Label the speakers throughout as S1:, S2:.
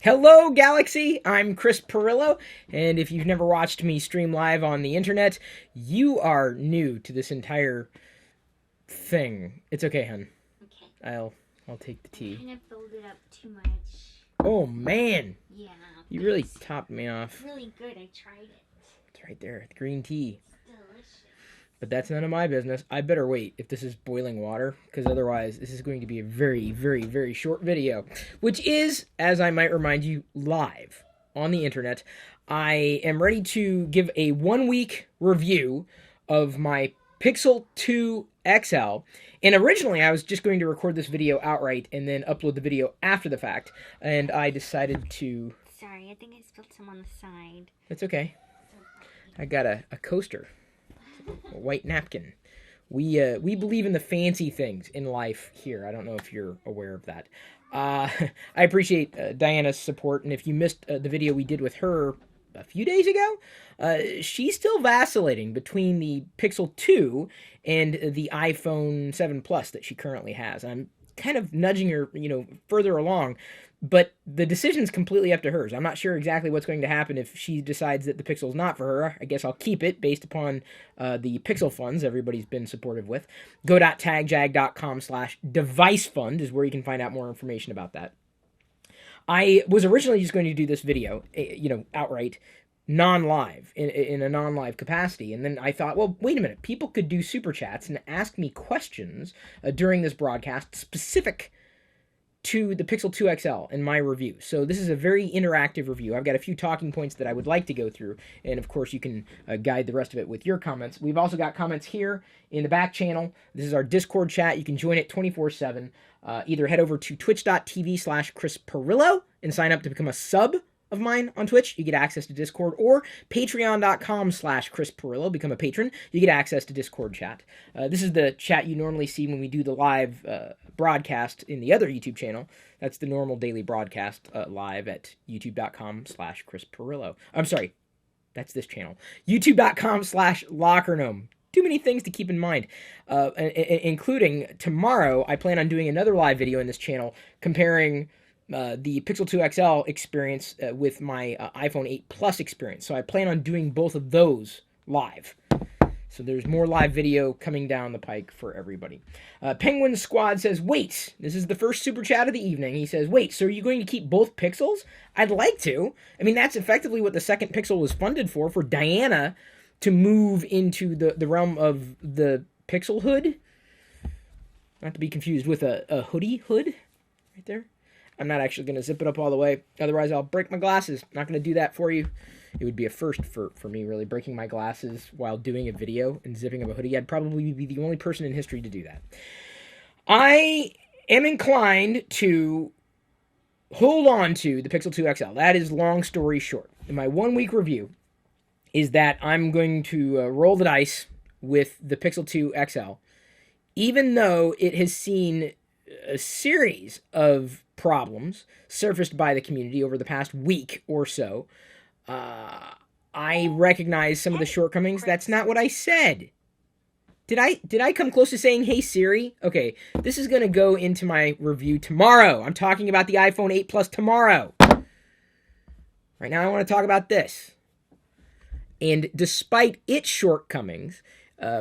S1: Hello, Galaxy! I'm Chris Pirillo, and if you've never watched me stream live on the internet, you are new to this entire thing. It's okay, hun.
S2: Okay.
S1: I'll take the tea.
S2: I kind of filled it up too much.
S1: Oh, man!
S2: Yeah.
S1: You really topped me off.
S2: Really good. I tried it.
S1: It's right there, the green tea.
S2: It's delicious.
S1: But that's none of my business. I better wait if this is boiling water, because otherwise this is going to be a very, very, very short video, which is, as I might remind you, live on the internet. I am ready to give a 1-week review of my Pixel 2 XL, and originally I was just going to record this video outright and then upload the video after the fact, and I decided to...
S2: Sorry, I think I spilled some on the side.
S1: It's okay. I got a coaster. A white napkin. We believe in the fancy things in life here. I don't know if you're aware of that. I appreciate Diana's support, and if you missed the video we did with her a few days ago, she's still vacillating between the Pixel 2 and the iPhone 7 Plus that she currently has. I'm kind of nudging her, further along, but the decision's completely up to hers. I'm not sure exactly what's going to happen if she decides that the Pixel's not for her. I guess I'll keep it based upon the Pixel funds everybody's been supportive with. Go.tagjag.com/device fund is where you can find out more information about that. I was originally just going to do this video, outright, non-live, in a non-live capacity, and then I thought, well, wait a minute, people could do super chats and ask me questions during this broadcast specific to the Pixel 2 XL in my review. So this is a very interactive review. I've got a few talking points that I would like to go through, and of course you can guide the rest of it with your comments. We've also got comments here in the back channel. This is our Discord chat. You can join it 24/7. Either head over to twitch.tv/Chris Pirillo and sign up to become a sub of mine on Twitch. You get access to Discord, or patreon.com/Chris Pirillo. Become a patron. You get access to Discord chat. This is the chat you normally see when we do the live broadcast in the other YouTube channel. That's the normal daily broadcast live at youtube.com/Chris Pirillo. I'm sorry, that's this channel. youtube.com/Lockernome. Too many things to keep in mind, including tomorrow I plan on doing another live video in this channel comparing the Pixel 2 XL experience with my iPhone 8 Plus experience. So I plan on doing both of those live. So there's more live video coming down the pike for everybody. Penguin Squad says, wait, this is the first super chat of the evening. He says, wait, so are you going to keep both Pixels? I'd like to. I mean, that's effectively what the second Pixel was funded for Diana to move into the realm of the Pixel hood. Not to be confused with a hoodie hood right there. I'm not actually going to zip it up all the way. Otherwise, I'll break my glasses. Not going to do that for you. It would be a first for me, really, breaking my glasses while doing a video and zipping up a hoodie. I'd probably be the only person in history to do that. I am inclined to hold on to the Pixel 2 XL. That is long story short. In my 1-week review is that I'm going to roll the dice with the Pixel 2 XL, even though it has seen a series of problems surfaced by the community over the past week or so. I recognize some of the shortcomings. That's not what I said. Did I come close to saying, hey Siri? Okay, this is going to go into my review tomorrow. I'm talking about the iPhone 8 Plus tomorrow. Right now I want to talk about this. And despite its shortcomings,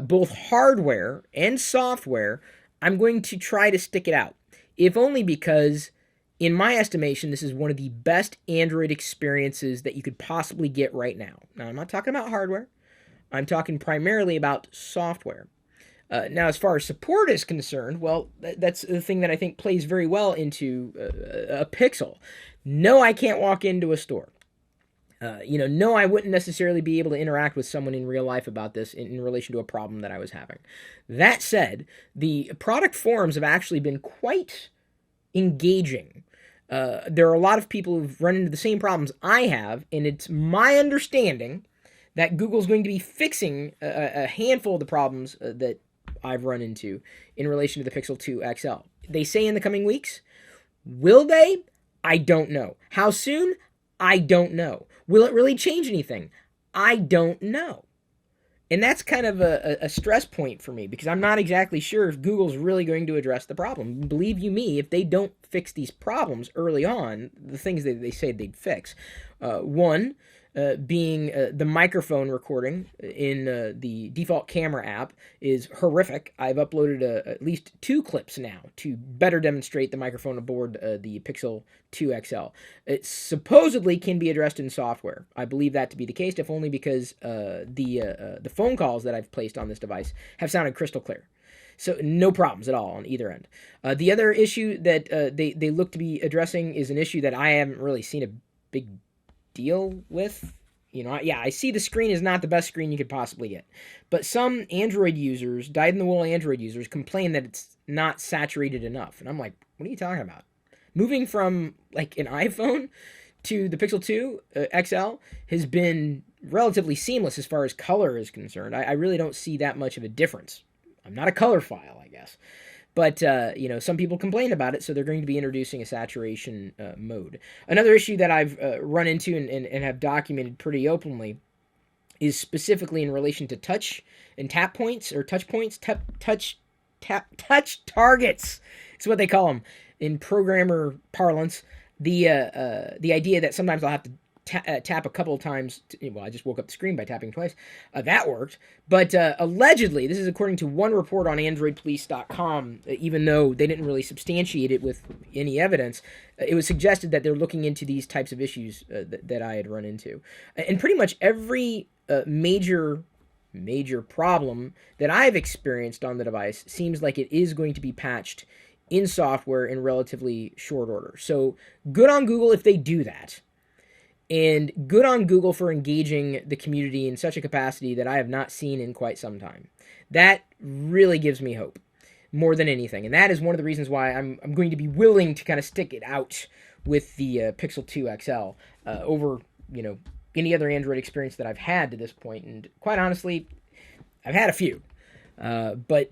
S1: both hardware and software, I'm going to try to stick it out. If only because, in my estimation, this is one of the best Android experiences that you could possibly get right now. Now, I'm not talking about hardware. I'm talking primarily about software. Now, as far as support is concerned, well, that's the thing that I think plays very well into a Pixel. No, I can't walk into a store. No, I wouldn't necessarily be able to interact with someone in real life about this in relation to a problem that I was having. That said, the product forums have actually been quite engaging. There are a lot of people who've run into the same problems I have, and it's my understanding that Google's going to be fixing a handful of the problems that I've run into in relation to the Pixel 2 XL. They say in the coming weeks. Will they? I don't know. How soon? I don't know. Will it really change anything? I don't know. And that's kind of a stress point for me because I'm not exactly sure if Google's really going to address the problem. Believe you me, if they don't fix these problems early on, the things that they say they'd fix, one being the microphone recording in the default camera app is horrific. I've uploaded at least 2 clips now to better demonstrate the microphone aboard the Pixel 2 XL. It supposedly can be addressed in software. I believe that to be the case, if only because the phone calls that I've placed on this device have sounded crystal clear. So no problems at all on either end. The other issue that they look to be addressing is an issue that I haven't really seen a big deal with. I see the screen is not the best screen you could possibly get. But some Android users, dyed-in-the-wool Android users, complain that it's not saturated enough. And I'm like, what are you talking about? Moving from like an iPhone to the Pixel 2 XL has been relatively seamless as far as color is concerned. I really don't see that much of a difference. I'm not a color file, I guess. But, some people complain about it, so they're going to be introducing a saturation mode. Another issue that I've run into and have documented pretty openly is specifically in relation to touch and tap points, or touch points, touch targets. It's what they call them in programmer parlance. The idea that sometimes I'll have to tap a couple of times. I just woke up the screen by tapping twice. That worked. But allegedly, this is according to one report on AndroidPolice.com, even though they didn't really substantiate it with any evidence, it was suggested that they're looking into these types of issues that I had run into. And pretty much every major problem that I've experienced on the device seems like it is going to be patched in software in relatively short order. So good on Google if they do that. And good on Google for engaging the community in such a capacity that I have not seen in quite some time. That really gives me hope, more than anything. And that is one of the reasons why I'm going to be willing to kind of stick it out with the Pixel 2 XL over, any other Android experience that I've had to this point. And quite honestly, I've had a few. But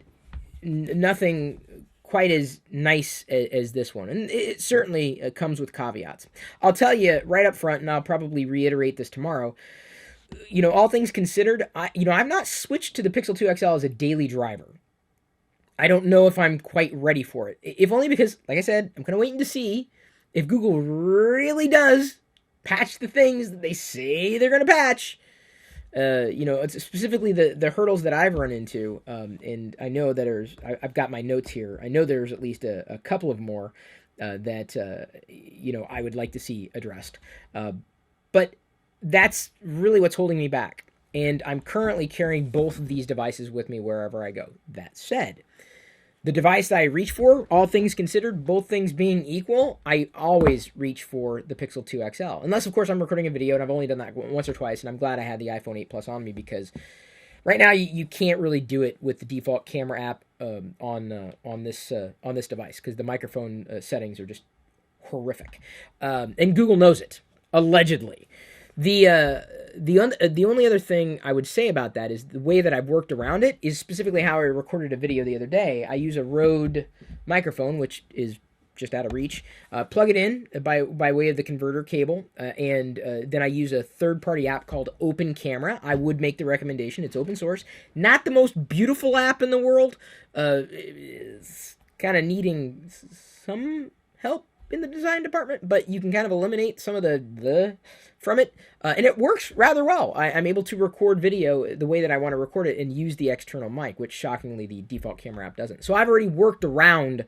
S1: nothing quite as nice as this one. And it certainly comes with caveats. I'll tell you right up front, and I'll probably reiterate this tomorrow, all things considered, I've not switched to the Pixel 2 XL as a daily driver. I don't know if I'm quite ready for it. If only because, like I said, I'm kind of waiting to see if Google really does patch the things that they say they're going to patch. It's specifically the hurdles that I've run into, and I know that I've got my notes here. I know there's at least a couple of more that I would like to see addressed. But that's really what's holding me back, and I'm currently carrying both of these devices with me wherever I go. That said, the device that I reach for, all things considered, both things being equal, I always reach for the Pixel 2 XL. Unless, of course, I'm recording a video, and I've only done that once or twice, and I'm glad I had the iPhone 8 Plus on me, because right now you can't really do it with the default camera app on this device, because the microphone settings are just horrific. And Google knows it, allegedly. The only other thing I would say about that is the way that I've worked around it is specifically how I recorded a video the other day. I use a Rode microphone, which is just out of reach. Plug it in by way of the converter cable, and then I use a third-party app called Open Camera. I would make the recommendation. It's open source. Not the most beautiful app in the world. It's kind of needing some help in the design department, but you can kind of eliminate some of the from it, and it works rather well. I'm able to record video the way that I want to record it and use the external mic, which shockingly the default camera app doesn't. So I've already worked around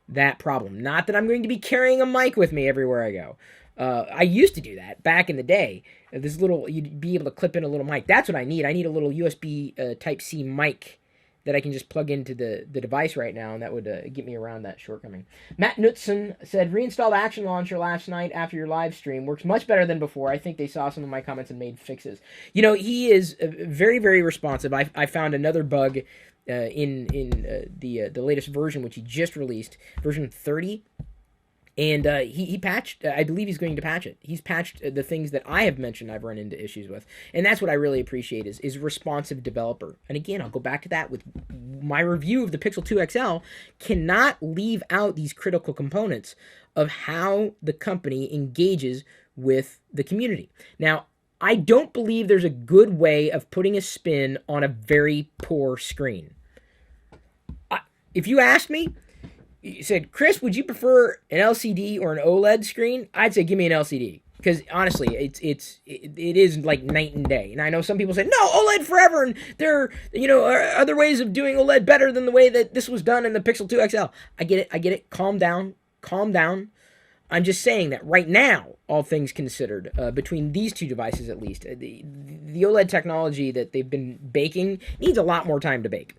S1: that problem. Not that I'm going to be carrying a mic with me everywhere I go. I used to do that back in the day. You'd be able to clip in a little mic. That's what I need. I need a little USB Type-C mic that I can just plug into the device right now, and that would get me around that shortcoming. Matt Knutson said, reinstalled Action Launcher last night after your live stream. Works much better than before. I think they saw some of my comments and made fixes. He is very, very responsive. I found another bug in the latest version, which he just released, version 30. And he patched, I believe he's going to patch it. He's patched the things that I have mentioned I've run into issues with. And that's what I really appreciate is responsive developer. And again, I'll go back to that with my review of the Pixel 2 XL cannot leave out these critical components of how the company engages with the community. Now, I don't believe there's a good way of putting a spin on a very poor screen. If you asked me, you said, Chris, would you prefer an LCD or an OLED screen? I'd say give me an LCD. Because honestly, it is like night and day. And I know some people say, no, OLED forever, and there are other ways of doing OLED better than the way that this was done in the Pixel 2 XL. I get it. Calm down. I'm just saying that right now, all things considered, between these two devices at least, the OLED technology that they've been baking needs a lot more time to bake.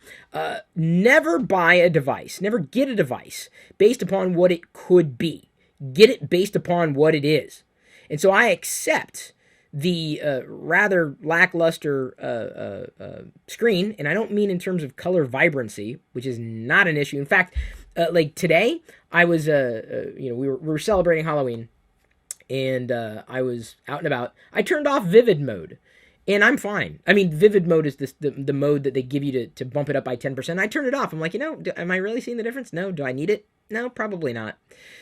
S1: Never buy a device, never get a device based upon what it could be. Get it based upon what it is. And so I accept the rather lackluster screen, and I don't mean in terms of color vibrancy, which is not an issue. In fact, like today, I was, we were celebrating Halloween, and I was out and about. I turned off vivid mode, and I'm fine. I mean, vivid mode is the mode that they give you to bump it up by 10%. I turned it off. I'm like, am I really seeing the difference? No. Do I need it? No, probably not.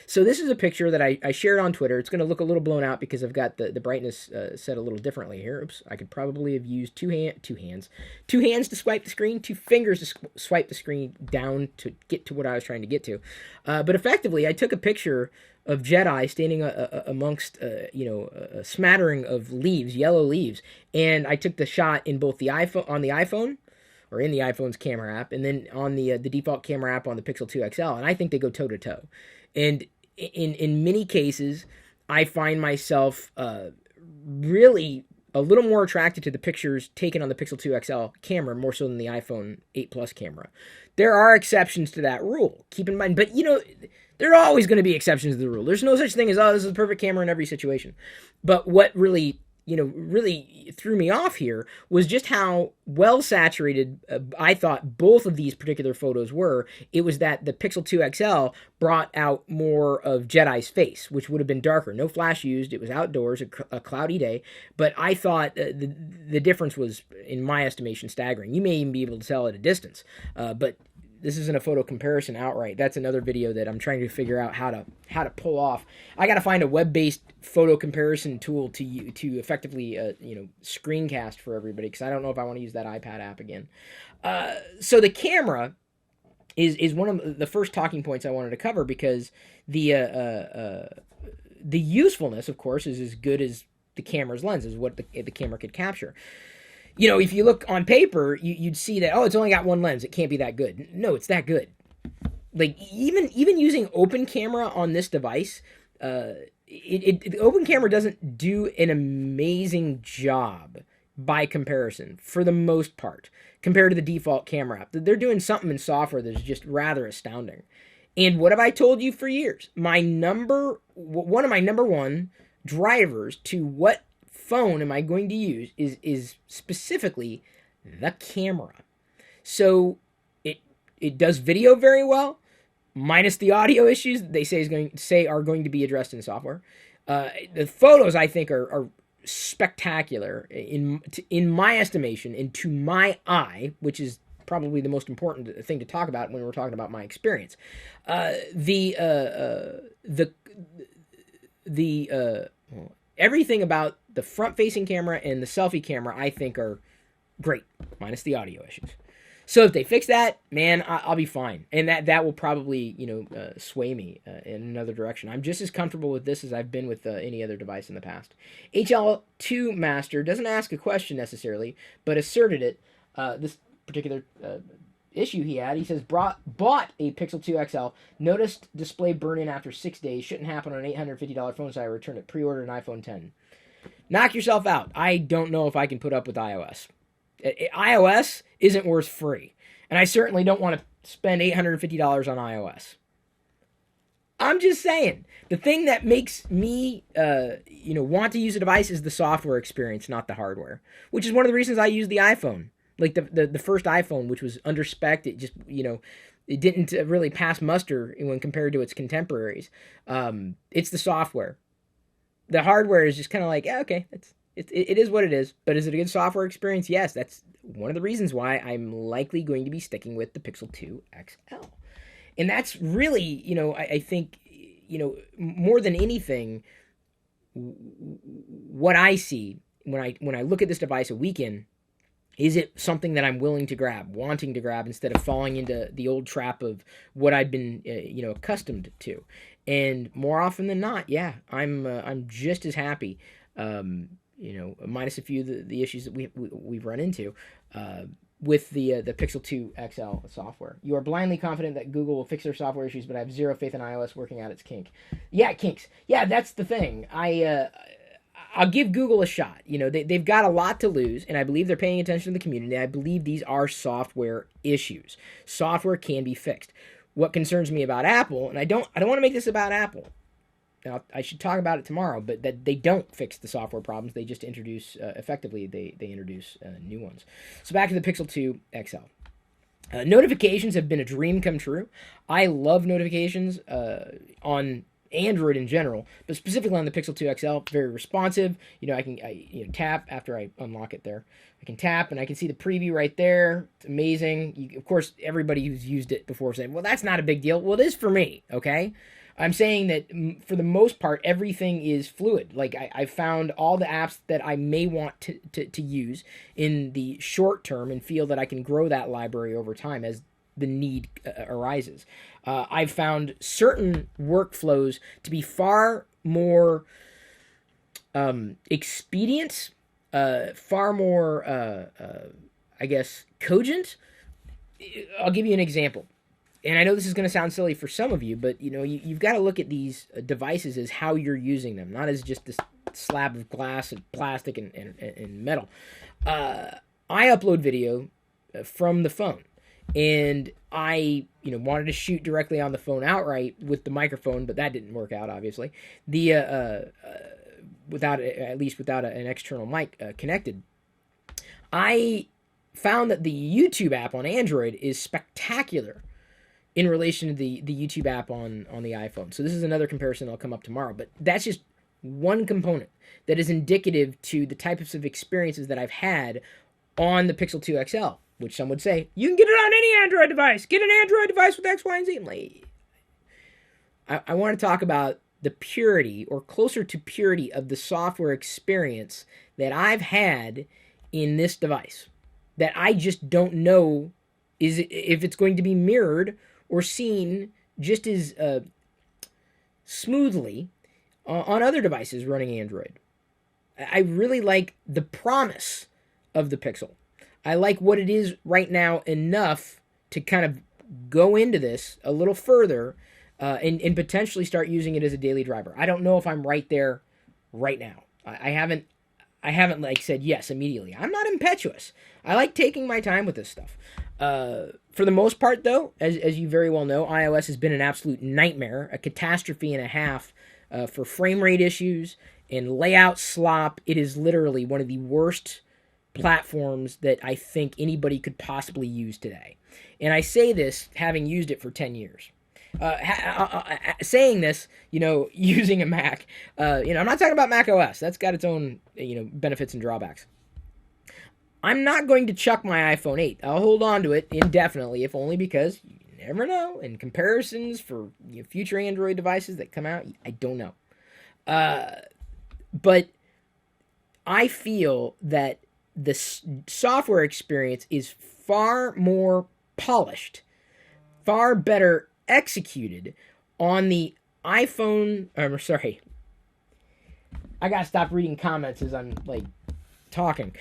S1: So this is a picture that I shared on Twitter. It's going to look a little blown out because I've got the brightness set a little differently here. Oops, I could probably have used two hands to swipe the screen, two fingers to swipe the screen down to get to what I was trying to get to. But effectively, I took a picture of Jedi standing amongst a smattering of leaves, yellow leaves, and I took the shot in both the iPhone, or in the iPhone's camera app, and then on the default camera app on the Pixel 2 XL, and I think they go toe-to-toe. And in many cases, I find myself really a little more attracted to the pictures taken on the Pixel 2 XL camera, more so than the iPhone 8 Plus camera. There are exceptions to that rule, keep in mind, but there are always going to be exceptions to the rule. There's no such thing as, this is the perfect camera in every situation. But what really threw me off here was just how well saturated I thought both of these particular photos were. It was that the Pixel 2 XL brought out more of Jedi's face, which would have been darker. No flash used. It was outdoors, a cloudy day. But I thought the difference was, in my estimation, staggering. You may even be able to tell at a distance. But this isn't a photo comparison outright. That's another video that I'm trying to figure out how to pull off. I got to find a web-based photo comparison tool to effectively screencast for everybody, because I don't know if I want to use that iPad app again. So the camera is one of the first talking points I wanted to cover, because the usefulness, of course, is as good as the camera's lens, is what the camera could capture. If you look on paper, you'd see that, it's only got one lens. It can't be that good. No, it's that good. Like, even using open camera on this device, the open camera doesn't do an amazing job by comparison, for the most part, compared to the default camera app. They're doing something in software that's just rather astounding. And what have I told you for years? One of my number one drivers to what phone am I going to use is specifically the camera. So it does video very well, minus the audio issues they say are going to be addressed in software. The photos, I think, are spectacular in my estimation, and to my eye, which is probably the most important thing to talk about when we're talking about my experience. Everything about the front-facing camera and the selfie camera, I think, are great, minus the audio issues. So if they fix that, man, I'll be fine. And that will probably, sway me in another direction. I'm just as comfortable with this as I've been with any other device in the past. HL2 Master doesn't ask a question necessarily, but asserted it. This particular issue he had, he says, bought a Pixel 2 XL, noticed display burn-in after 6 days, shouldn't happen on an $850 phone, so I returned it, pre-ordered an iPhone 10. Knock yourself out. I don't know if I can put up with iOS. iOS isn't worth free, and I certainly don't want to spend $850 on iOS. I'm just saying, the thing that makes me, want to use a device is the software experience, not the hardware, which is one of the reasons I use the iPhone. Like the first iPhone, which was under spec, it just, it didn't really pass muster when compared to its contemporaries. It's the software. The hardware is just kind of like, okay, it is what it is. But is it a good software experience? Yes, that's one of the reasons why I'm likely going to be sticking with the Pixel 2 XL. And that's really, I think, more than anything, what I see when I look at this device a week in, is it something that I'm willing to grab, wanting to grab, instead of falling into the old trap of what I've been, accustomed to? And more often than not, yeah, I'm just as happy, minus a few of the issues that we've run into, with the Pixel 2 XL software. You are blindly confident that Google will fix their software issues, but I have zero faith in iOS working out its kink. Yeah, kinks. Yeah, that's the thing. I'll give Google a shot. They've got a lot to lose, and I believe they're paying attention to the community. I believe these are software issues. Software can be fixed. What concerns me about Apple, and I don't want to make this about Apple. Now, I should talk about it tomorrow, but that they don't fix the software problems. They just introduce, effectively, they introduce new ones. So back to the Pixel 2 XL. Notifications have been a dream come true. I love notifications on Android in general, but specifically on the Pixel 2 XL, very responsive. I can tap after I unlock it there. I can tap and I can see the preview right there. It's amazing. Of course, everybody who's used it before saying, well, that's not a big deal. Well, it is for me, okay? I'm saying that for the most part, everything is fluid. Like I found all the apps that I may want to use in the short term and feel that I can grow that library over time as the need arises. I've found certain workflows to be far more expedient, far more, cogent. I'll give you an example. And I know this is going to sound silly for some of you, but you've got to look at these devices as how you're using them, not as just this slab of glass and plastic and metal. I upload video from the phone, and I wanted to shoot directly on the phone outright with the microphone, but that didn't work out, obviously. Without an external mic connected. I found that the YouTube app on Android is spectacular in relation to the YouTube app on the iPhone. So this is another comparison that'll come up tomorrow. But that's just one component that is indicative to the types of experiences that I've had on the Pixel 2 XL, which some would say, you can get it on any Android device. Get an Android device with X, Y, and Z. I'm like, I want to talk about the purity, or closer to purity, of the software experience that I've had in this device, that I just don't know if it's going to be mirrored or seen just as smoothly on other devices running Android. I really like the promise of the Pixel. I like what it is right now enough to kind of go into this a little further and potentially start using it as a daily driver. I don't know if I'm right there right now. I haven't said yes immediately. I'm not impetuous. I like taking my time with this stuff. For the most part, though, as you very well know, iOS has been an absolute nightmare, a catastrophe and a half for frame rate issues and layout slop. It is literally one of the worst platforms that I think anybody could possibly use today. And I say this having used it for 10 years. Saying this, using a Mac, I'm not talking about Mac OS. That's got its own, benefits and drawbacks. I'm not going to chuck my iPhone 8. I'll hold on to it indefinitely, if only because you never know. In comparisons for future Android devices that come out, I don't know. But I feel that the software experience is far more polished, far better executed on the iPhone. I gotta stop reading comments as I'm talking.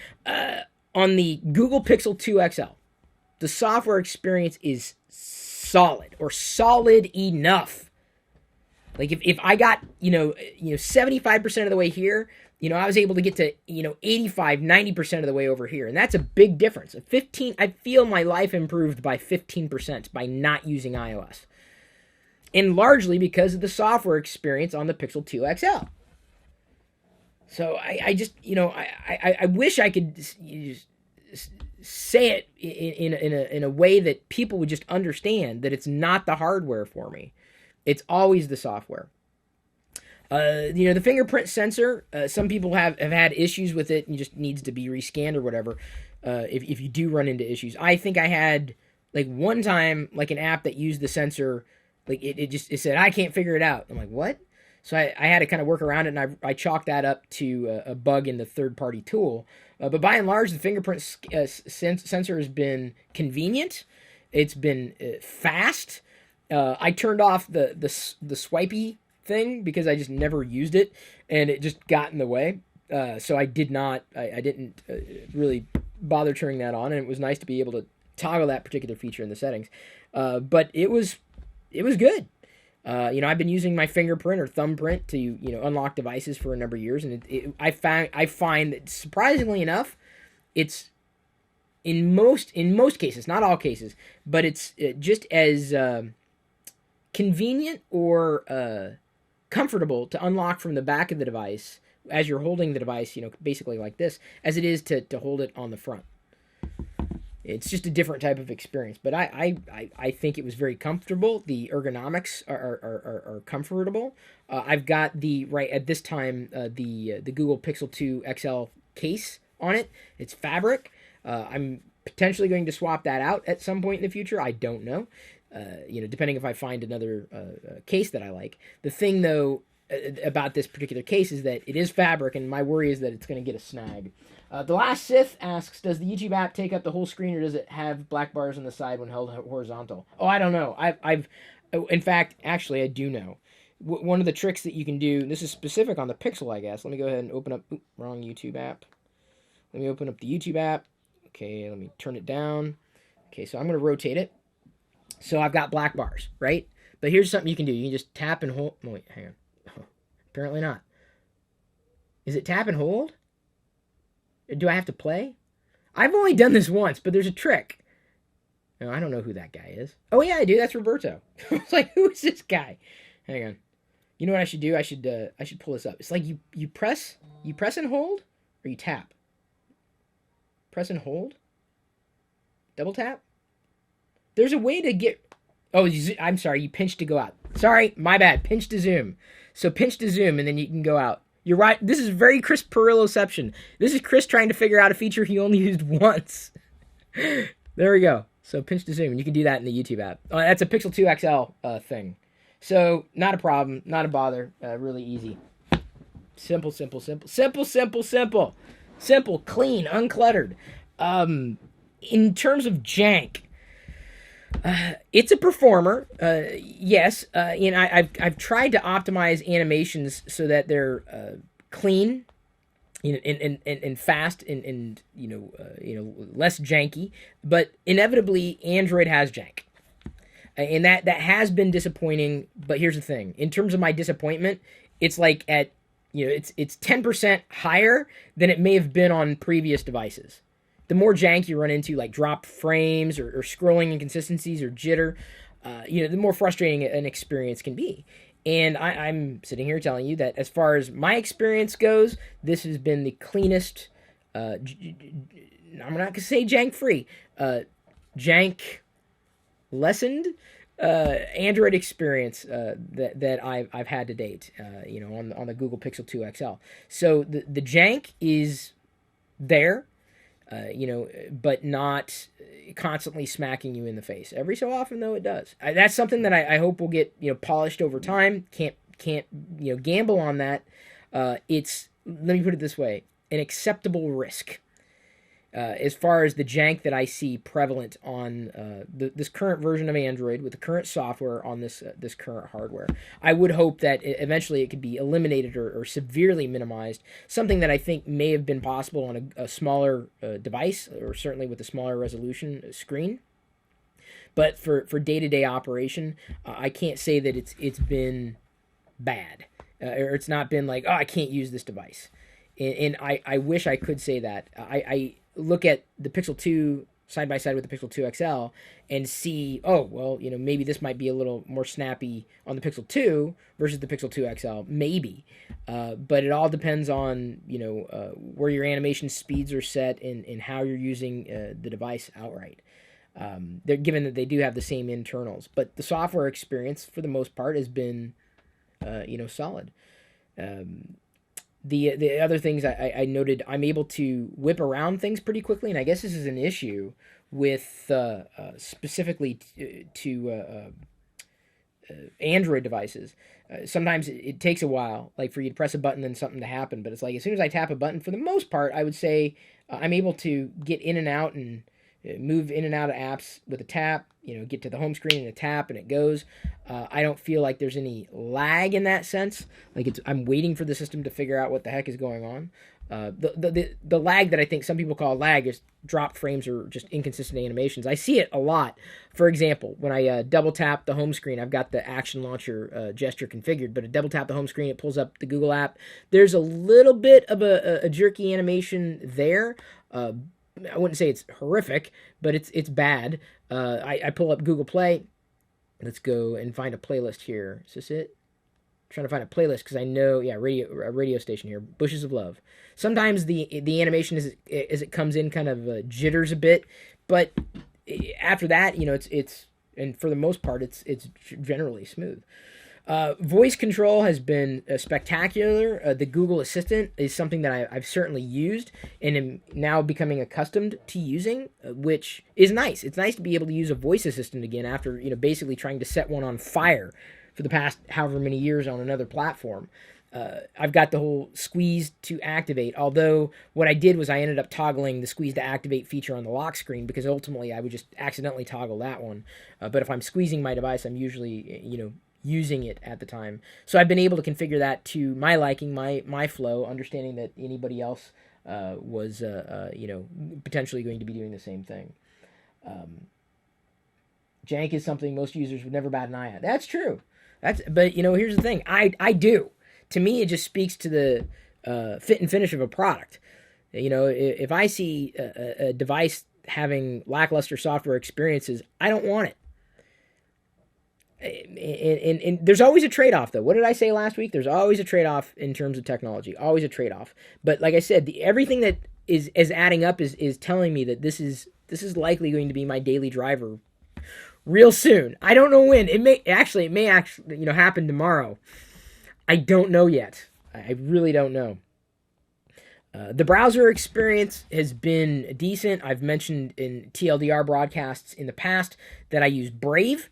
S1: On the Google Pixel 2 XL, the software experience is solid, or solid enough. Like if I got 75% of the way here, I was able to get to 85, 90% of the way over here, and that's a big difference. I feel my life improved by 15% by not using iOS, and largely because of the software experience on the Pixel 2 XL. So I just, I wish I could say it in a way that people would just understand that it's not the hardware for me. It's always the software. The fingerprint sensor, some people have had issues with it and just needs to be rescanned or whatever. If you do run into issues, I think I had one time an app that used the sensor, it said I can't figure it out. I'm like, what? So I had to kind of work around it, and I chalked that up to a bug in the third-party tool. But by and large, the fingerprint sensor has been convenient. It's been fast. I turned off the swipey thing because I just never used it, and it just got in the way. So I didn't really bother turning that on, and it was nice to be able to toggle that particular feature in the settings. But it was good. I've been using my fingerprint or thumbprint to unlock devices for a number of years, and I find that surprisingly enough, it's in most cases, not all cases, but it's just as convenient or comfortable to unlock from the back of the device as you're holding the device, basically like this, as it is to hold it on the front. It's just a different type of experience, but I think it was very comfortable. The ergonomics are comfortable. I've got right at this time the Google Pixel 2 XL case on it. It's fabric. I'm potentially going to swap that out at some point in the future. I don't know. Depending if I find another case that I like. The thing though about this particular case is that it is fabric, and my worry is that it's going to get a snag. The Last Sith asks, does the YouTube app take up the whole screen, or does it have black bars on the side when held horizontal? Oh, I don't know. In fact, actually, I do know. One of the tricks that you can do, this is specific on the Pixel, I guess. Let me go ahead and open up, wrong YouTube app. Let me open up the YouTube app. Okay, let me turn it down. Okay, so I'm going to rotate it. So I've got black bars, right? But here's something you can do. You can just tap and hold. Oh, wait, hang on. Oh, apparently not. Is it tap and hold? Do I have to play? I've only done this once, but there's a trick. No, I don't know who that guy is. Oh, yeah, I do. That's Roberto. I was like, who is this guy? Hang on. You know what I should do? I should pull this up. It's like you press and hold, or you tap. Press and hold. Double tap. There's a way to get... Oh, I'm sorry. You pinch to go out. Sorry, my bad. Pinch to zoom. So pinch to zoom, and then you can go out. You're right. This is very Chris Pirilloception. This is Chris trying to figure out a feature he only used once. There we go. So pinch to zoom, and you can do that in the YouTube app. That's a Pixel 2 XL thing. So not a problem, not a bother. Really easy. Simple, simple, simple, simple, simple, simple, simple, clean, uncluttered. In terms of jank, it's a performer, yes. I've tried to optimize animations so that they're clean, and fast, and less janky. But inevitably, Android has jank, and that has been disappointing. But here's the thing: in terms of my disappointment, it's like at it's 10% higher than it may have been on previous devices. The more jank you run into, like dropped frames or scrolling inconsistencies or jitter, the more frustrating an experience can be. And I'm sitting here telling you that as far as my experience goes, this has been the cleanest, I'm not going to say jank-free, jank lessened Android experience that I've had to date, on the Google Pixel 2 XL. So the jank is there. But not constantly smacking you in the face. Every so often, though, it does. That's something that I hope will get polished over time. Can't gamble on that. It's, let me put it this way, an acceptable risk. As far as the jank that I see prevalent on this current version of Android with the current software on this current hardware, I would hope that eventually it could be eliminated or severely minimized. Something that I think may have been possible on a smaller device, or certainly with a smaller resolution screen. But for day-to-day operation, I can't say that it's been bad, or it's not been like, oh, I can't use this device. And I wish I could say that. I look at the Pixel 2 side by side with the Pixel 2 XL and see, oh, well, maybe this might be a little more snappy on the Pixel 2 versus the Pixel 2 XL, maybe. But it all depends on, where your animation speeds are set and how you're using the device outright. They're given that they do have the same internals, but the software experience for the most part has been, solid. The other things I noted, I'm able to whip around things pretty quickly, and I guess this is an issue with specifically to Android devices. Sometimes it takes a while, like for you to press a button and something to happen. But it's like as soon as I tap a button, for the most part, I would say I'm able to get in and out and move in and out of apps with a tap. Get to the home screen and a tap, and it goes. I don't feel like there's any lag in that sense. Like I'm waiting for the system to figure out what the heck is going on. The lag that I think some people call lag is dropped frames or just inconsistent animations. I see it a lot. For example, when I double tap the home screen, I've got the action launcher gesture configured, but I double tap the home screen, it pulls up the Google app. There's a little bit of a jerky animation there. I wouldn't say it's horrific, but it's bad. I pull up Google Play. Let's go and find a playlist here. Is this it? Trying to find a playlist because I know, a radio station here, Bushes of Love. Sometimes the animation as it comes in kind of jitters a bit, but after that, it's and for the most part, it's generally smooth. Voice control has been spectacular. The Google Assistant is something that I've certainly used and am now becoming accustomed to using, which is nice. It's nice to be able to use a voice assistant again after basically trying to set one on fire for the past however many years on another platform. I've got the whole squeeze to activate, although what I did was I ended up toggling the squeeze to activate feature on the lock screen because ultimately I would just accidentally toggle that one. But if I'm squeezing my device, I'm usually, using it at the time. So I've been able to configure that to my liking, my flow, understanding that anybody else was, potentially going to be doing the same thing. Jank is something most users would never bat an eye at. That's true. But here's the thing. I do. To me, it just speaks to the fit and finish of a product. If I see a device having lackluster software experiences, I don't want it. And there's always a trade-off, though. What did I say last week? There's always a trade-off in terms of technology. Always a trade-off. But like I said, everything that is adding up is telling me that this is likely going to be my daily driver real soon. I don't know when. It may actually happen tomorrow. I don't know yet. I really don't know. The browser experience has been decent. I've mentioned in TLDR broadcasts in the past that I use Brave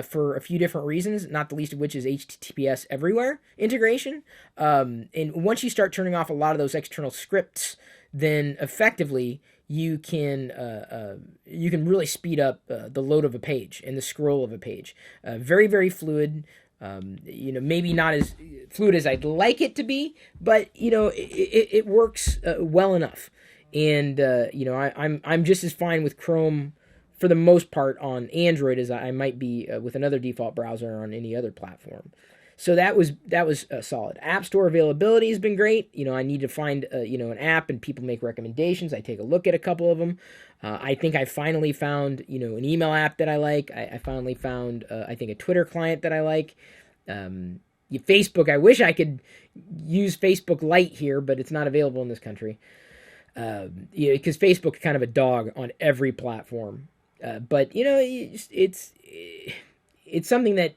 S1: for a few different reasons, not the least of which is HTTPS everywhere integration. And once you start turning off a lot of those external scripts, then effectively you can really speed up the load of a page and the scroll of a page. Very, very fluid. Maybe not as fluid as I'd like it to be, but it works well enough. And I'm just as fine with Chrome for the most part on Android as I might be with another default browser on any other platform. So that was solid. App Store availability has been great. I need to find an app and people make recommendations. I take a look at a couple of them. I think I finally found an email app that I like. I finally found I think a Twitter client that I like. Facebook. I wish I could use Facebook Lite here, but it's not available in this country. Because Facebook is kind of a dog on every platform. But it's something that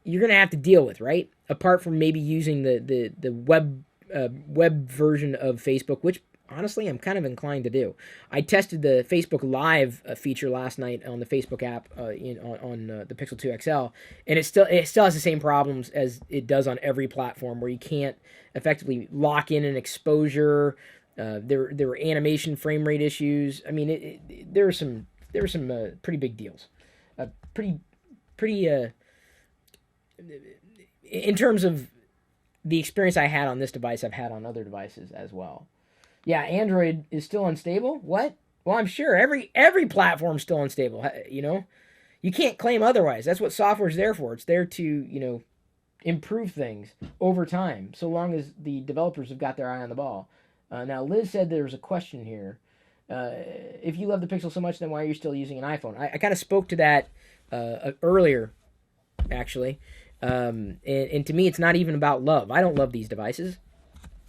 S1: you're going to have to deal with, right? Apart from maybe using the web version of Facebook, which honestly I'm kind of inclined to do. I tested the Facebook Live feature last night on the Facebook app on the Pixel 2 XL, and it still has the same problems as it does on every platform, where you can't effectively lock in an exposure. There were animation frame rate issues. I mean, there were some pretty big deals. In terms of the experience I had on this device, I've had on other devices as well. Yeah, Android is still unstable. What? Well, I'm sure every platform's still unstable. You can't claim otherwise. That's what software's there for. It's there to improve things over time, so long as the developers have got their eye on the ball. Now, Liz said there was a question here. If you love the Pixel so much, then why are you still using an iPhone? I kind of spoke to that earlier, actually. And to me, it's not even about love. I don't love these devices.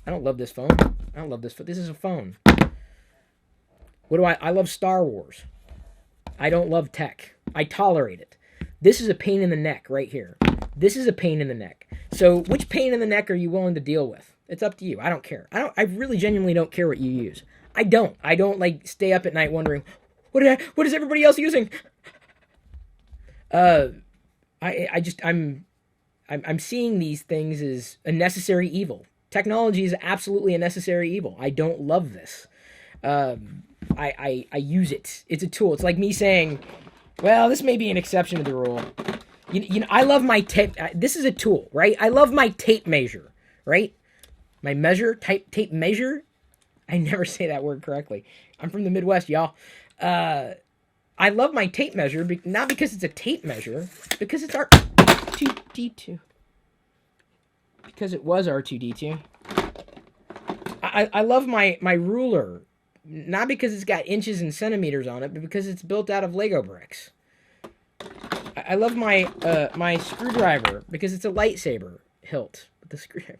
S1: I don't love this phone. I don't love this phone. This is a phone. What do I love Star Wars. I don't love tech. I tolerate it. This is a pain in the neck right here. This is a pain in the neck. So which pain in the neck are you willing to deal with? It's up to you. I don't care. I really genuinely don't care what you use. I don't stay up at night wondering, what is everybody else using? I'm seeing these things as a necessary evil. Technology is absolutely a necessary evil. I don't love this. I use it. It's a tool. It's like me saying, well, this may be an exception to the rule. I love my tape. This is a tool, right? I love my tape measure, right? My tape measure. I never say that word correctly. I'm from the Midwest, y'all. I love my tape measure, not because it's a tape measure, because it's R2D2. Because it was R2D2. I love my ruler, not because it's got inches and centimeters on it, but because it's built out of Lego bricks. I love my screwdriver because it's a lightsaber hilt with the screwdriver.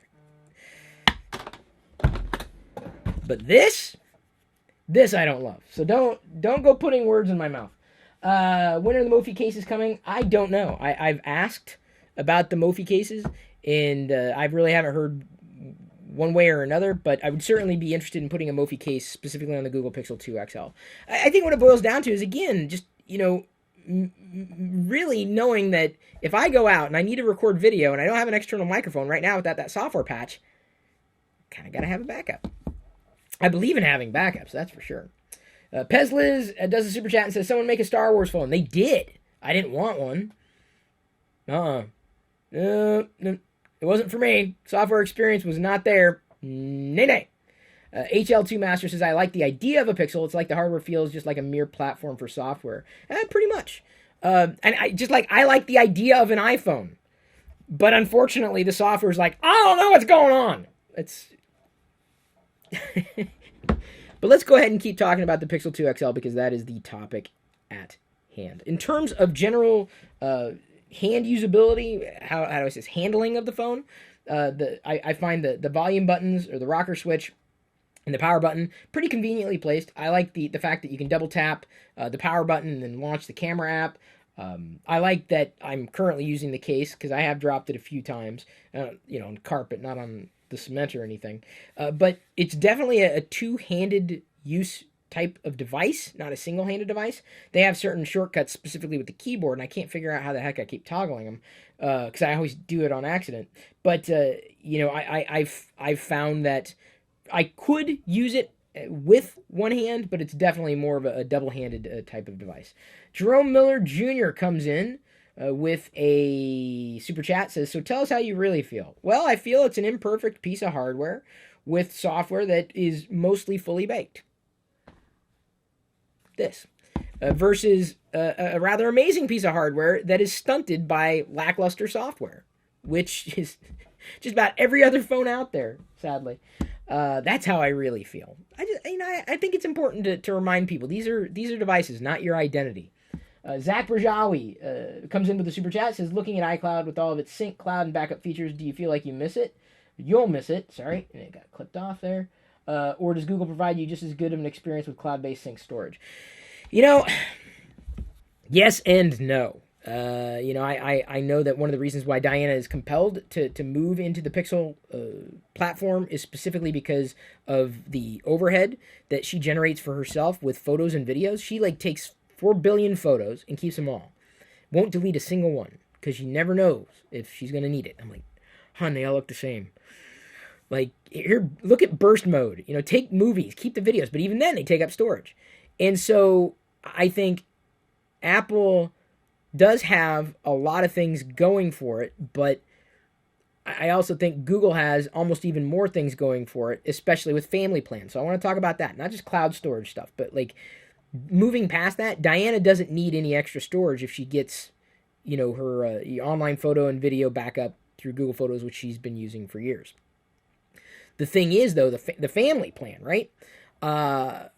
S1: But this I don't love. So don't go putting words in my mouth. When are the Mophie cases coming? I don't know. I've asked about the Mophie cases, and I really haven't heard one way or another, but I would certainly be interested in putting a Mophie case specifically on the Google Pixel 2 XL. I think what it boils down to is, again, just, really knowing that if I go out and I need to record video and I don't have an external microphone right now without that software patch, kind of got to have a backup. I believe in having backups, that's for sure. Pezliz does a super chat and says, someone make a Star Wars phone. They did. I didn't want one. No, it wasn't for me. Software experience was not there. Nay. HL2 Master says, I like the idea of a Pixel. It's like the hardware feels just like a mere platform for software. Pretty much. And I like the idea of an iPhone. But unfortunately, the software is like, I don't know what's going on. It's... But let's go ahead and keep talking about the Pixel 2 XL because that is the topic at hand. In terms of general hand usability, how do I say this, handling of the phone, I find the volume buttons or the rocker switch and the power button pretty conveniently placed. I like the fact that you can double tap the power button and then launch the camera app. I like that I'm currently using the case because I have dropped it a few times, on carpet, not on the cement or anything. But it's definitely a two-handed use type of device, not a single-handed device. They have certain shortcuts specifically with the keyboard, and I can't figure out how the heck I keep toggling them because I always do it on accident. But I've found that I could use it with one hand, but it's definitely more of a double-handed type of device. Jerome Miller Jr. comes in with a super chat, says, so tell us how you really feel. Well, I feel it's an imperfect piece of hardware with software that is mostly fully baked. This. Versus a rather amazing piece of hardware that is stunted by lackluster software, which is just about every other phone out there, sadly. That's how I really feel. I think it's important to remind people these are devices, not your identity. Zach Brajawi comes in with a super chat, says, looking at iCloud with all of its sync, cloud, and backup features, do you feel like you miss it? You'll miss it. Sorry, it got clipped off there. Or does Google provide you just as good of an experience with cloud-based sync storage? Yes and no. I know that one of the reasons why Diana is compelled to move into the Pixel platform is specifically because of the overhead that she generates for herself with photos and videos. She takes 4 billion photos and keeps them all. Won't delete a single one because she never knows if she's going to need it. I'm like, hon, they all look the same. Here, look at burst mode. Take movies, keep the videos, but even then they take up storage. And so I think Apple does have a lot of things going for it, but I also think Google has almost even more things going for it, especially with family plans. So I want to talk about that, not just cloud storage stuff, but moving past that, Diana doesn't need any extra storage if she gets, her online photo and video backup through Google Photos, which she's been using for years. The thing is, though, the family plan, right?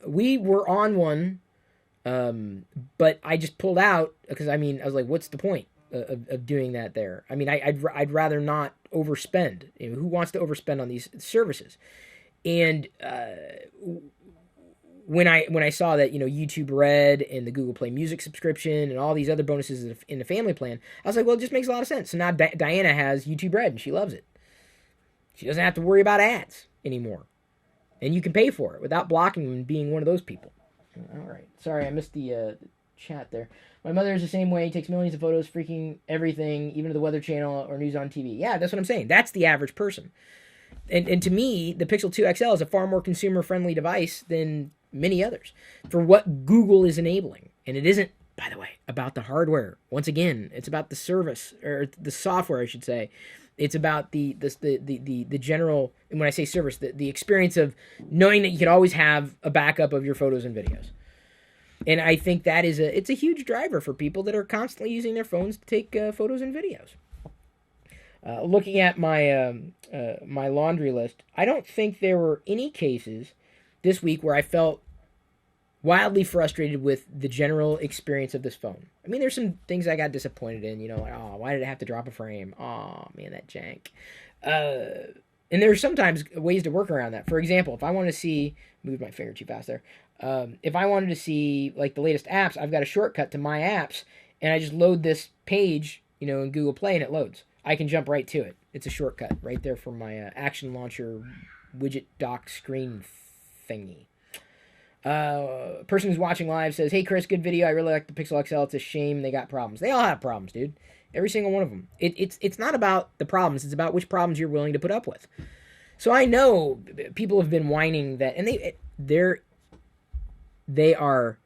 S1: We were on one, but I just pulled out because I was like, what's the point of doing that there? I'd rather not overspend. Who wants to overspend on these services? And when I saw that YouTube Red and the Google Play Music subscription and all these other bonuses in the family plan, I was like, well, it just makes a lot of sense. So now Diana has YouTube Red and she loves it. She doesn't have to worry about ads anymore, and you can pay for it without blocking them and being one of those people. All right, sorry I missed the chat there. My mother is the same way. Takes millions of photos, freaking everything, even to the Weather Channel or news on TV. Yeah, that's what I'm saying. That's the average person. And to me, the Pixel 2 XL is a far more consumer-friendly device than many others for what Google is enabling. And it isn't, by the way, about the hardware. Once again, it's about the service, or the software, I should say. It's about the general, and when I say service, the experience of knowing that you can always have a backup of your photos and videos. And I think that it's a huge driver for people that are constantly using their phones to take photos and videos. Looking at my my laundry list, I don't think there were any cases this week where I felt wildly frustrated with the general experience of this phone. I mean, there's some things I got disappointed in, like, oh, why did it have to drop a frame? Oh, man, that jank. And there's sometimes ways to work around that. For example, if I want to see, move my finger too fast there. If I wanted to see, like, the latest apps, I've got a shortcut to My Apps, and I just load this page, in Google Play, and it loads. I can jump right to it. It's a shortcut right there from my Action Launcher widget dock screen thingy. Person who's watching live says, "Hey Chris, good video. I really like the Pixel XL. It's a shame they got problems." They all have problems, dude. Every single one of them. It's not about the problems. It's about which problems you're willing to put up with. So I know people have been whining that, and they are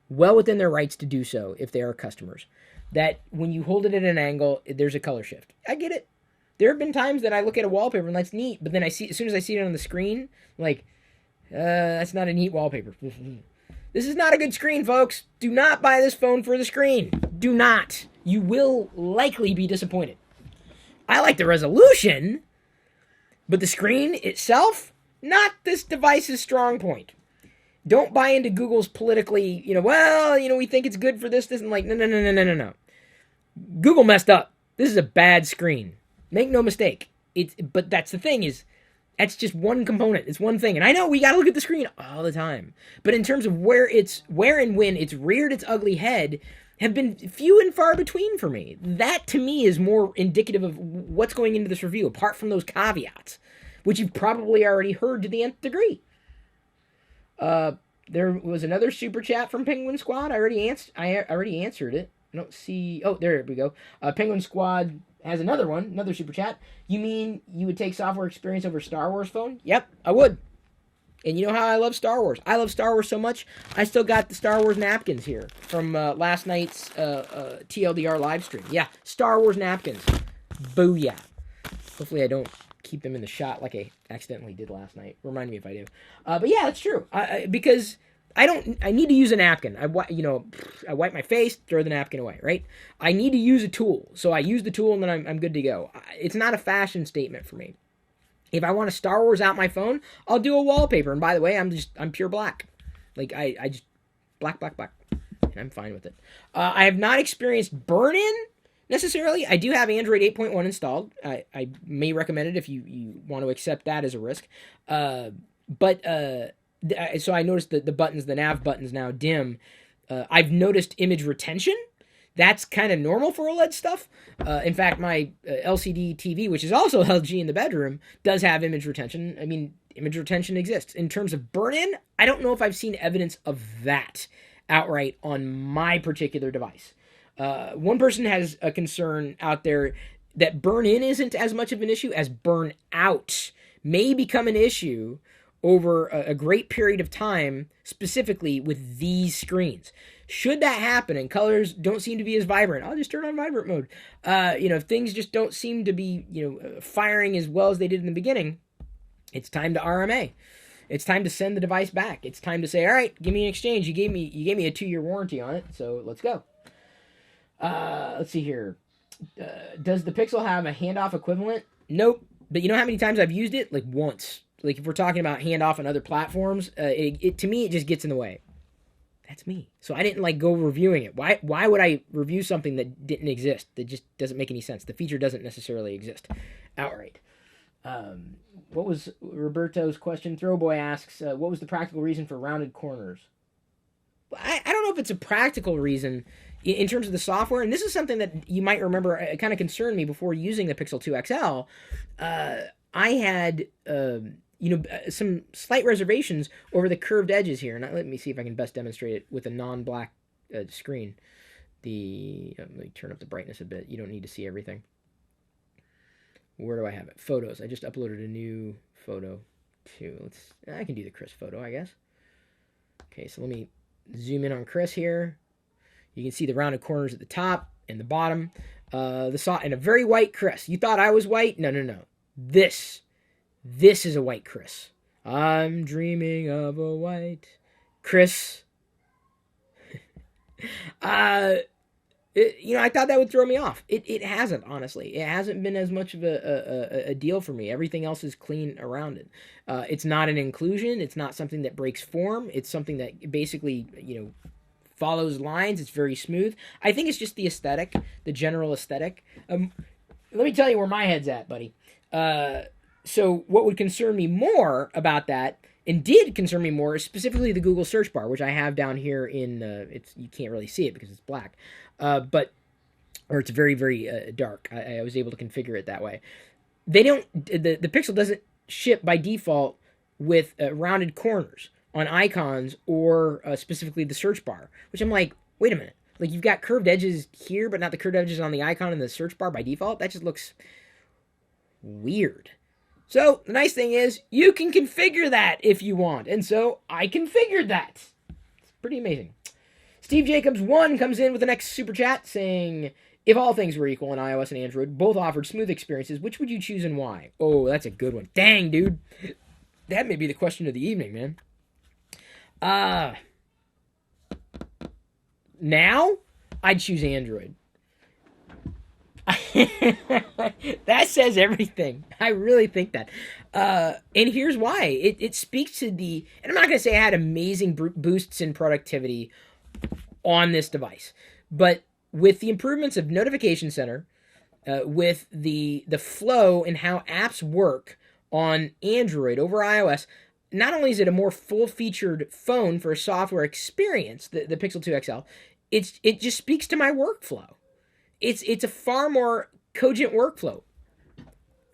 S1: well within their rights to do so if they are customers. That when you hold it at an angle, there's a color shift. I get it. There have been times that I look at a wallpaper and that's neat, but then as soon as I see it on the screen, I'm like, that's not a neat wallpaper. This is not a good screen, folks. Do not buy this phone for the screen. Do not. You will likely be disappointed. I like the resolution, but the screen itself, not this device's strong point. Don't buy into Google's politically, we think it's good for this, and like, no. Google messed up. This is a bad screen. Make no mistake. But that's the thing is, that's just one component. It's one thing. And I know we got to look at the screen all the time. But in terms of where and when it's reared its ugly head have been few and far between for me. That to me is more indicative of what's going into this review, apart from those caveats, which you've probably already heard to the nth degree. There was another super chat from Penguin Squad. I already answered it. I don't see. Oh, there we go. Penguin Squad has another super chat. You mean you would take software experience over Star Wars phone? Yep, I would. And you know how I love Star Wars? I love Star Wars so much, I still got the Star Wars napkins here from last night's TLDR live stream. Yeah, Star Wars napkins. Booyah. Hopefully I don't keep them in the shot like I accidentally did last night. Remind me if I do. But yeah, that's true. Because I need to use a napkin. I wipe my face, throw the napkin away, right? I need to use a tool. So I use the tool and then I'm good to go. It's not a fashion statement for me. If I want to Star Wars out my phone, I'll do a wallpaper. And by the way, I'm pure black. Like I just black. And I'm fine with it. I have not experienced burn-in necessarily. I do have Android 8.1 installed. I may recommend it if you want to accept that as a risk. So I noticed that the nav buttons now dim. I've noticed image retention. That's kind of normal for OLED stuff. In fact, my LCD TV, which is also LG in the bedroom, does have image retention. I mean, image retention exists. In terms of burn-in, I don't know if I've seen evidence of that outright on my particular device. One person has a concern out there that burn-in isn't as much of an issue as burn-out may become an issue over a great period of time, specifically with these screens. Should that happen and colors don't seem to be as vibrant, I'll just turn on vibrant mode. If things just don't seem to be, firing as well as they did in the beginning, it's time to RMA. It's time to send the device back. It's time to say, all right, give me an exchange. You gave me a 2-year warranty on it, so let's go. Let's see here. Does the Pixel have a handoff equivalent? Nope. But you know how many times I've used it? Like once. Like if we're talking about handoff on other platforms, to me it just gets in the way. That's me. So I didn't go reviewing it. Why would I review something that didn't exist? That just doesn't make any sense. The feature doesn't necessarily exist outright. What was Roberto's question? Throwboy asks, what was the practical reason for rounded corners? I don't know if it's a practical reason in terms of the software, and this is something that you might remember kind of concerned me before using the Pixel 2 XL. I had some slight reservations over the curved edges here, and let me see if I can best demonstrate it with a non-black screen. Let me turn up the brightness a bit. You don't need to see everything. Where do I have it? Photos. I just uploaded a new photo too. I can do the Chris photo, I guess. Okay, so let me zoom in on Chris here. You can see the rounded corners at the top and the bottom. And a very white Chris. You thought I was white? No. This is a white Chris. I'm dreaming of a white Chris. I thought that would throw me off. It hasn't, honestly. It hasn't been as much of a deal for me. Everything else is clean around it. It's not an inclusion. It's not something that breaks form. It's something that basically, follows lines. It's very smooth. I think it's just the aesthetic, the general aesthetic. Let me tell you where my head's at, buddy. So what would concern me more about that, and did concern me more, is specifically the Google search bar, which I have down here in, you can't really see it because it's black, or it's very, very dark. I was able to configure it that way. The Pixel doesn't ship by default with rounded corners on icons or specifically the search bar, which I'm like, wait a minute. Like, you've got curved edges here, but not the curved edges on the icon and the search bar by default? That just looks weird. So, the nice thing is, you can configure that if you want. And so, I configured that. It's pretty amazing. Steve Jacobs 1 comes in with the next super chat saying, if all things were equal in iOS and Android, both offered smooth experiences, which would you choose and why? Oh, that's a good one. Dang, dude. That may be the question of the evening, man. Now, I'd choose Android. That says everything. I really think that. And here's why. It speaks to and I'm not going to say I had amazing boosts in productivity on this device, but with the improvements of Notification Center, with the flow and how apps work on Android over iOS, not only is it a more full-featured phone for a software experience, the Pixel 2 XL, it just speaks to my workflow. It's a far more cogent workflow.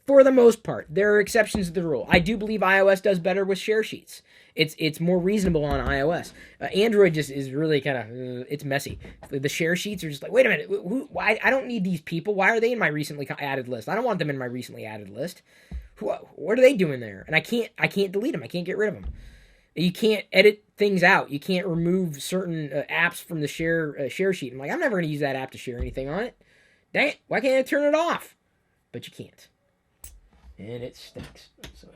S1: For the most part, there are exceptions to the rule. I do believe iOS does better with share sheets. It's more reasonable on iOS. Android just is really kind of it's messy. The share sheets are just like, wait a minute, why? I don't need these people. Why are they in my recently added list? I don't want them in my recently added list. What are they doing there? And I can't delete them. I can't get rid of them. You can't edit things out. You can't remove certain apps from the share sheet. I'm like, I'm never going to use that app to share anything on it. Dang it! Why can't I turn it off? But you can't. And it stinks. So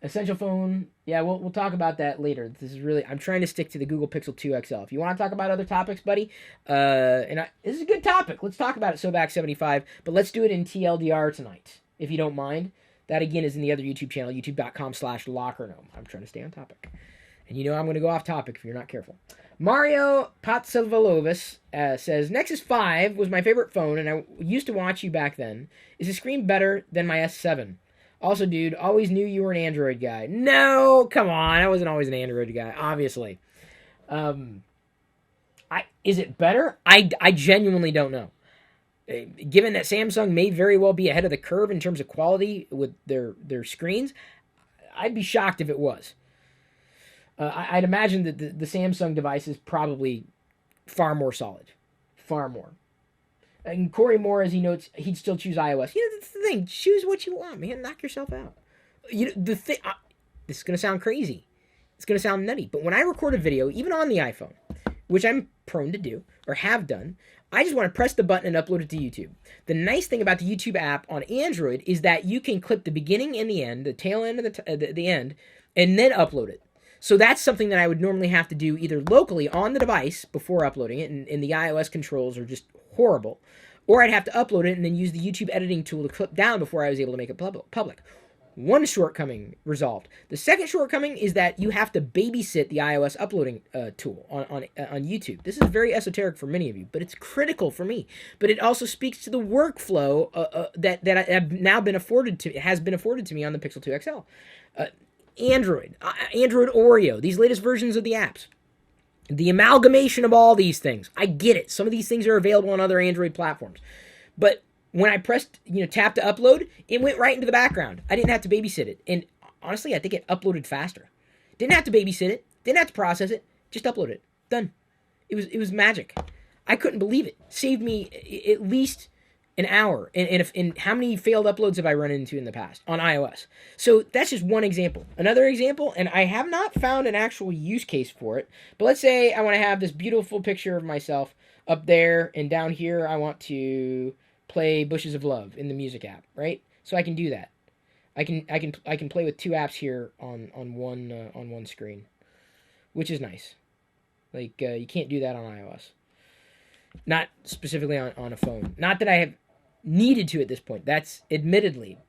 S1: essential phone. Yeah, we'll talk about that later. This is really, I'm trying to stick to the Google Pixel 2 XL. If you want to talk about other topics, buddy, this is a good topic. Let's talk about it. SoBack75, but let's do it in TLDR tonight, if you don't mind. That again is in the other YouTube channel, youtube.com/LockerGnome. I'm trying to stay on topic, and I'm going to go off topic if you're not careful. Mario Patsilvalovis says, Nexus 5 was my favorite phone, and I used to watch you back then. Is the screen better than my S7? Also, dude, always knew you were an Android guy. No, come on. I wasn't always an Android guy, obviously. Is it better? I genuinely don't know. Given that Samsung may very well be ahead of the curve in terms of quality with their screens, I'd be shocked if it was. I'd imagine that the Samsung device is probably far more solid. Far more. And Corey Moore, as he notes, he'd still choose iOS. That's the thing. Choose what you want, man. Knock yourself out. This is going to sound crazy. It's going to sound nutty. But when I record a video, even on the iPhone, which I'm prone to do, or have done, I just want to press the button and upload it to YouTube. The nice thing about the YouTube app on Android is that you can clip the beginning and the end, the tail end and the end, and then upload it. So that's something that I would normally have to do either locally on the device before uploading it, and the iOS controls are just horrible, or I'd have to upload it and then use the YouTube editing tool to clip down before I was able to make it public. One shortcoming resolved. The second shortcoming is that you have to babysit the iOS uploading tool on YouTube. This is very esoteric for many of you, but it's critical for me. But it also speaks to the workflow that I have now been afforded to me on the Pixel 2 XL. Android Oreo, these latest versions of the apps, the amalgamation of all these things. I get it. Some of these things are available on other Android platforms, but when I pressed, tap to upload, it went right into the background. I didn't have to babysit it. And honestly, I think it uploaded faster. Didn't have to babysit it. Didn't have to process it. Just upload it. Done. It was magic. I couldn't believe it. Saved me at least an hour. And how many failed uploads have I run into in the past on iOS? So that's just one example. Another example, and I have not found an actual use case for it, but let's say I want to have this beautiful picture of myself up there, and down here I want to play Bushes of Love in the music app, right? So I can do that. I can play with two apps here on one screen, which is nice. Like you can't do that on iOS. Not specifically on a phone. Not that I have needed to at this point. That's admittedly.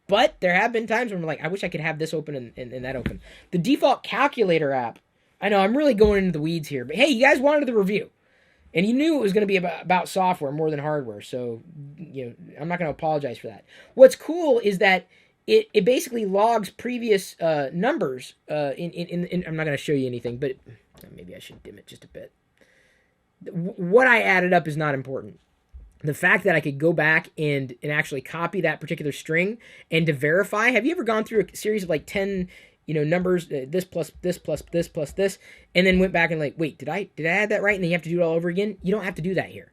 S1: But there have been times where I'm like, I wish I could have this open and that open. The default calculator app, I know I'm really going into the weeds here, but hey, you guys wanted the review. And you knew it was going to be about software more than hardware, so I'm not going to apologize for that. What's cool is that it basically logs previous numbers. I'm not going to show you anything, but maybe I should dim it just a bit. What I added up is not important. The fact that I could go back and actually copy that particular string and to verify. Have you ever gone through a series of like 10 numbers, this plus this plus this plus this, and then went back and like, wait, did I add that right? And then you have to do it all over again? You don't have to do that here.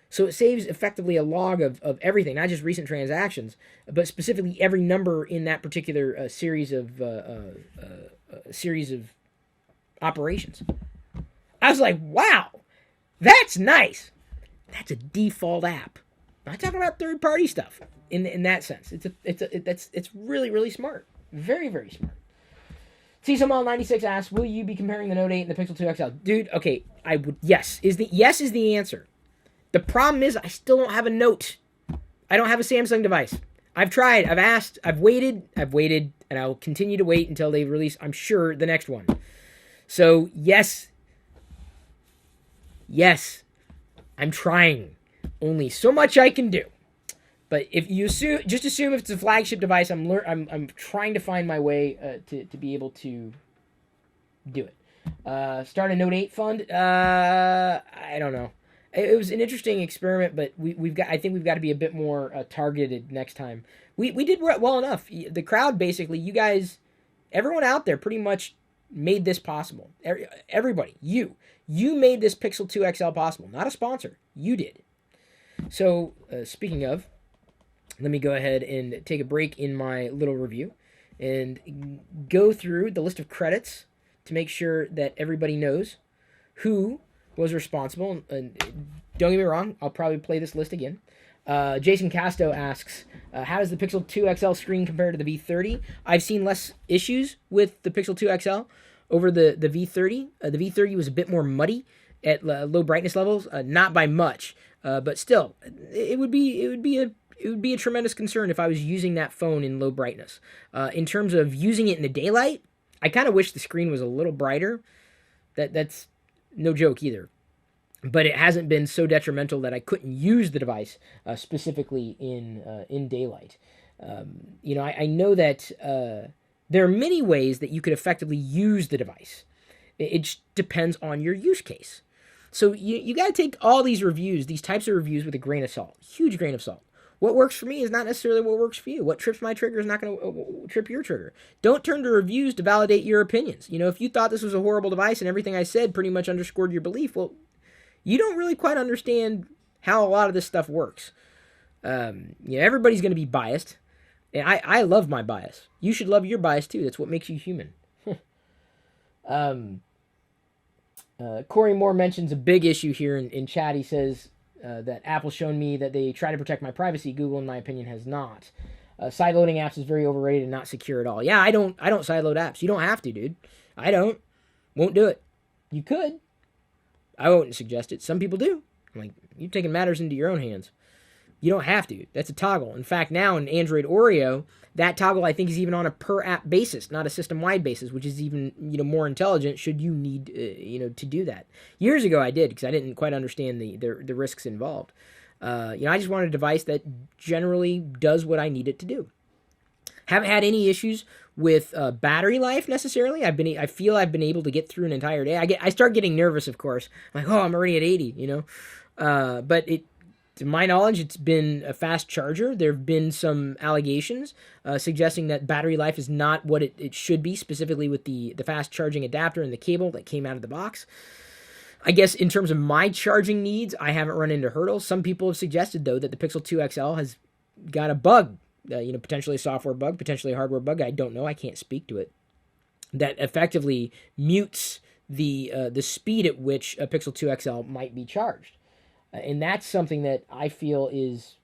S1: So it saves effectively a log of everything, not just recent transactions, but specifically every number in that particular series of operations. I was like, wow, that's nice. That's a default app. I'm not talking about third-party stuff in that sense. It's really, really smart. Very, very smart. CSML96 asks, will you be comparing the Note 8 and the Pixel 2 XL? Dude, okay, I would. Yes is the answer. The problem is I still don't have a Note. I don't have a Samsung device. I've tried. I've asked. I've waited, and I will continue to wait until they release, I'm sure, the next one. So, yes, I'm trying. Only so much I can do. But if you assume if it's a flagship device, I'm trying to find my way to be able to do it. Start a Note 8 fund. I don't know. It was an interesting experiment, but I think we've got to be a bit more targeted next time. We did well enough. The crowd, basically, you guys, everyone out there, pretty much made this possible. Everybody, you made this Pixel 2 XL possible. Not a sponsor. You did. So, speaking of, let me go ahead and take a break in my little review and go through the list of credits to make sure that everybody knows who was responsible. And don't get me wrong, I'll probably play this list again. Jason Casto asks, how does the Pixel 2 XL screen compare to the V30? I've seen less issues with the Pixel 2 XL over the V30. The V30 was a bit more muddy at low brightness levels, not by much, but still, it would be a tremendous concern if I was using that phone in low brightness. In terms of using it in the daylight, I kind of wish the screen was a little brighter. That's no joke either. But it hasn't been so detrimental that I couldn't use the device specifically in daylight. I know that there are many ways that you could effectively use the device. It just depends on your use case. So you got to take all these types of reviews with a grain of salt, huge grain of salt. What works for me is not necessarily what works for you. What trips my trigger is not going to trip your trigger. Don't turn to reviews to validate your opinions. If you thought this was a horrible device and everything I said pretty much underscored your belief, well, you don't really quite understand how a lot of this stuff works. Everybody's going to be biased. And I love my bias. You should love your bias too. That's what makes you human. Corey Moore mentions a big issue here in chat. He says that Apple's shown me that they try to protect my privacy. Google, in my opinion, has not. Sideloading apps is very overrated and not secure at all. Yeah, I don't sideload apps. You don't have to, dude. I don't. Won't do it. You could. I wouldn't suggest it. Some people do. I'm like, you're taking matters into your own hands. You don't have to. That's a toggle. In fact, now in Android Oreo, that toggle I think is even on a per app basis, not a system-wide basis, which is even more intelligent should you need to do that. Years ago I did because I didn't quite understand the risks involved. I just wanted a device that generally does what I need it to do. Haven't had any issues with battery life necessarily. I feel I've been able to get through an entire day. I start getting nervous, of course. I'm like, I'm already at 80, but to my knowledge, it's been a fast charger. There have been some allegations suggesting that battery life is not what it should be, specifically with the fast charging adapter and the cable that came out of the box. I guess in terms of my charging needs, I haven't run into hurdles. Some people have suggested, though, that the Pixel 2 XL has got a bug, potentially a software bug, potentially a hardware bug. I don't know. I can't speak to it. That effectively mutes the speed at which a Pixel 2 XL might be charged. And that's something that I feel is,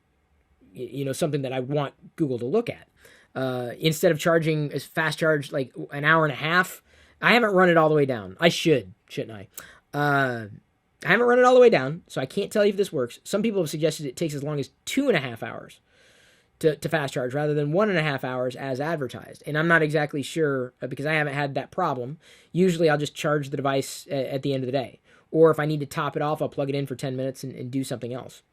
S1: something that I want Google to look at. Instead of charging as fast charge like an hour and a half, I haven't run it all the way down. I shouldn't I? I haven't run it all the way down, so I can't tell you if this works. Some people have suggested it takes as long as 2.5 hours to fast charge rather than 1.5 hours as advertised. And I'm not exactly sure because I haven't had that problem. Usually I'll just charge the device at the end of the day. Or if I need to top it off, I'll plug it in for 10 minutes and do something else.